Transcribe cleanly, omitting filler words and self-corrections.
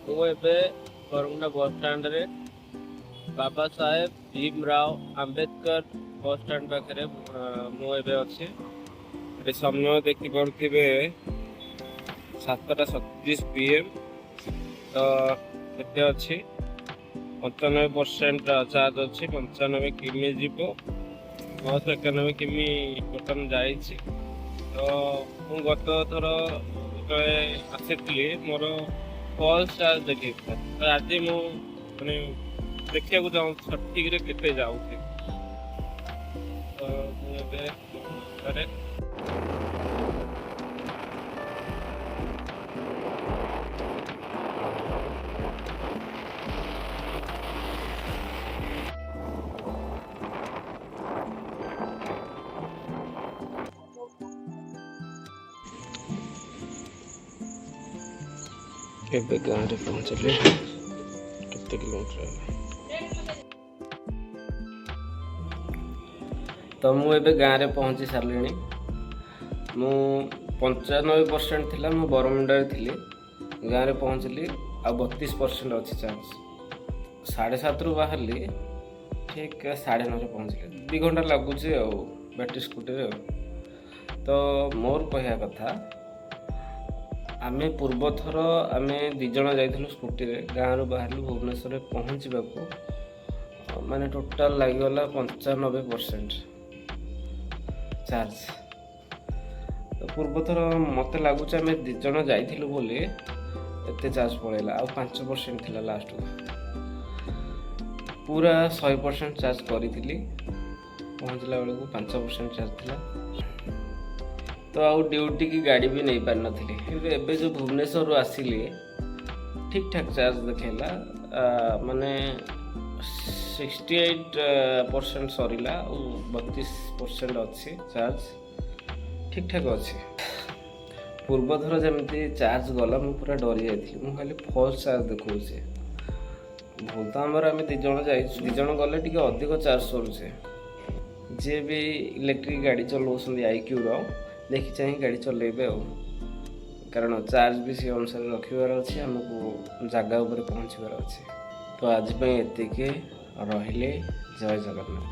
ମୁଁ ଏବେ ବରମୁଣ୍ଡା ବସ୍ ଷ୍ଟାଣ୍ଡରେ ବାବା ସାହେବ ଭୀମରାଓ ଆମ୍ବେଦକର ବସ୍ ଷ୍ଟାଣ୍ଡ ପାଖରେ ମୁଁ ଏବେ ଅଛି। ଏବେ ସମୟ ଦେଖିପାରୁଥିବେ 7:37 PM। ତ କେତେ ଅଛି? 95% ଚାର୍ଜ ଅଛି। 95 କିମି ଯିବ। 91 କିମି ବର୍ତ୍ତମାନ ଯାଇଛି। ତ ମୁଁ ଗତ ଥର ଯେତେବେଳେ ଆସିଥିଲି ମୋର ଫଲ୍ସ ଚାର୍ଜ ଦେଖେଇଥିଲା। ତ ଆଜି ମୁଁ ମାନେ ଦେଖିବାକୁ ଚାହୁଁଛି ସଠିକରେ କେତେ ଯାଉଛି। ତ ମୁଁ ଏବେ ଘରେ ଏବେ ଗାଁରେ ପହଞ୍ଚିଲି। କେତେ କିଲୋମିଟର ହେଲା? ତ ମୁଁ ଏବେ ଗାଁରେ ପହଞ୍ଚି ସାରିଲିଣି। ମୁଁ 95% ଥିଲା, ମୁଁ ବରମୁଣ୍ଡାରେ ଥିଲି। ଗାଁରେ ପହଞ୍ଚିଲି ଆଉ 32% ଅଛି ଚାର୍ଜ। 7:30ରୁ ବାହାରିଲି, ଠିକ୍ 9:30ରେ ପହଞ୍ଚିଲି। 2 ଘଣ୍ଟା ଲାଗୁଛି ଆଉ ବ୍ୟାଟେରୀ ସ୍କୁଟିରେ ଆଉ। ତ ମୋର କହିବା କଥା, ଆମେ ପୂର୍ବଥର ଆମେ 2 ଜଣ ଯାଇଥିଲୁ ସ୍କୁଟିରେ। ଗାଁରୁ ବାହାରିଲୁ ଭୁବନେଶ୍ୱରରେ ପହଞ୍ଚିବାକୁ ମାନେ ଟୋଟାଲ୍ ଲାଗିଗଲା 95% ଚାର୍ଜ। ତ ପୂର୍ବଥର ମୋତେ ଲାଗୁଛି ଆମେ 2 ଜଣ ଯାଇଥିଲୁ ବୋଲି ଏତେ ଚାର୍ଜ ପଳେଇଲା। ଆଉ 5% ଥିଲା ଲାଷ୍ଟକୁ। ପୁରା 100% ଚାର୍ଜ କରିଥିଲି। ପହଞ୍ଚିଲା ବେଳକୁ 5% ଚାର୍ଜ ଥିଲା। ତ ଆଉ ଡ୍ୟୁଟି କି ଗାଡ଼ି ବି ନେଇପାରିନଥିଲି। କିନ୍ତୁ ଏବେ ଯେଉଁ ଭୁବନେଶ୍ୱରରୁ ଆସିଲି ଠିକ୍ ଠାକ୍ ଚାର୍ଜ ଦେଖେଇଲା। ମାନେ 68% ସରିଲା ଆଉ 32% ଅଛି ଚାର୍ଜ। ଠିକ୍ ଠାକ୍ ଅଛି। ପୂର୍ବଥର ଯେମିତି ଚାର୍ଜ ଗଲା ମୁଁ ପୁରା ଡରି ଯାଇଥିଲି। ମୁଁ ଖାଲି ଫଲ୍ସ ଚାର୍ଜ ଦେଖାଉଛି। ଭୁଲ ତ ଆମର, ଆମେ 2 ଜଣ ଯାଇଛୁ। 2 ଜଣ ଗଲେ ଟିକେ ଅଧିକ ଚାର୍ଜ ସରୁଛେ। ଯିଏ ବି ଇଲେକ୍ଟ୍ରିକ୍ ଗାଡ଼ି ଚଲାଉଛନ୍ତି ଆଇକ୍ୟୁର, ଦେଖି ଚାହିଁ ଗାଡ଼ି ଚଲାଇବେ ଆଉ। କାରଣ ଚାର୍ଜ ବି ସେ ଅନୁସାରେ ରଖିବାର ଅଛି। ଆମକୁ ଜାଗା ଉପରେ ପହଞ୍ଚିବାର ଅଛି। ତ ଆଜି ପାଇଁ ଏତିକି। ରହିଲି। ଜୟ ଜଗନ୍ନାଥ।